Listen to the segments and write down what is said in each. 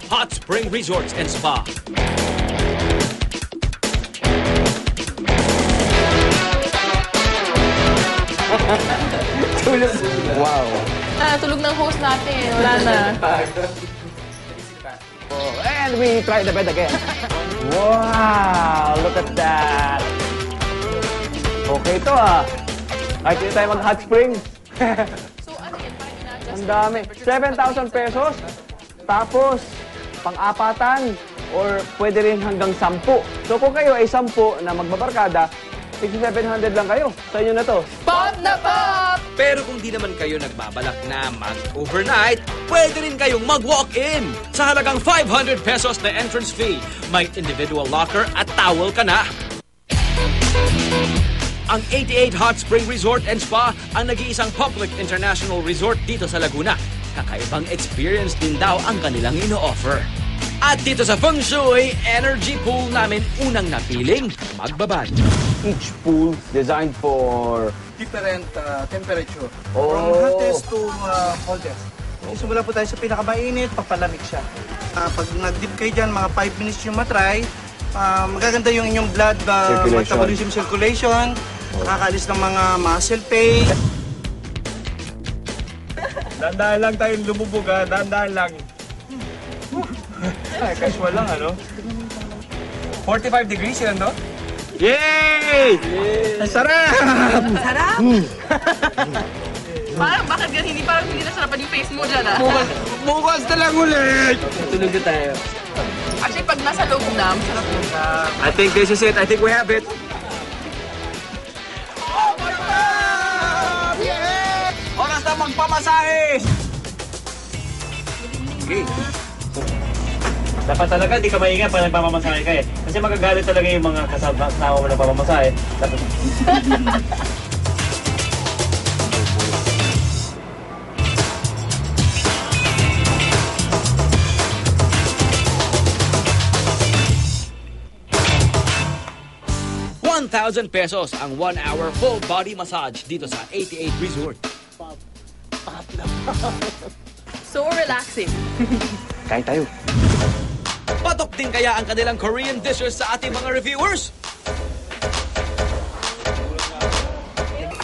Hot Spring Resorts and Spa. Tulog. Wow. Tulog ng host natin. Wala na. And we try the bed again. Wow! Look at that. Okay to Kahit hindi tayo mag-hot spring. So ano yan? Parang ina-adjust. Ang dami. 7,000 pesos. Tapos, pang-apatan. Or pwede rin hanggang 10. So kung kayo ay 10 na magbabarkada, 6,700 lang kayo. Sa inyo na to. Pop na pop! Pero kung di naman kayo nagbabalak na mag-overnight, pwede rin kayong mag-walk-in. Sa halagang 500 pesos na entrance fee, may individual locker at towel ka na. Ang 88 Hot Spring Resort and Spa ang nag-iisang public international resort dito sa Laguna. Kakaibang experience din daw ang kanilang ino-offer. At dito sa Feng Shui Energy Pool namin unang napiling magbabad. Each pool designed for... different temperature. Oh. From hottest to coldest. Simula po tayo sa pinakamainit, papalamig siya. Pag nag-dip kayo dyan, mga 5 minutes yung matry, magaganda yung inyong blood metabolism circulation, nakakaalis ng mga muscle pain. Dandahan lang tayong lumubog dandahan lang. Ay, casual lang, ano? 45 degrees yan, no? Yay! Ang sarap! Sarap! Parang bakit ganun? Hindi nasarapan yung face mo dyan Bukas na lang ulit! Tulog na tayo. Actually, pag nasa loob na, masarap mo. I think this is it. I think we have it. Oh my God! Yeah! Oras na magpamasahe! Okay. Dapat talaga hindi ka maingay pag nagpapamasahe ka Kasi magagalit talaga yung mga kasama mo na nagpapamasahe. Dapat... ₱1,000 ang 1-hour full body massage dito sa 88 Resort. So relaxing. Kain tayo. Patok din kaya ang kanilang Korean dishes sa ating mga reviewers?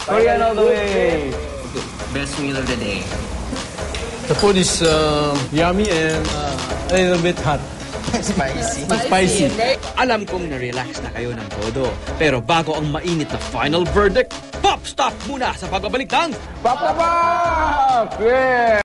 Korean all the way. Best meal of the day. The food is yummy and a little bit hot. Spicy. Alam kong na-relax na kayo ng todo. Pero bago ang mainit na final verdict, pop stop muna sa pagbabalik ng Pop na pop! Yeah!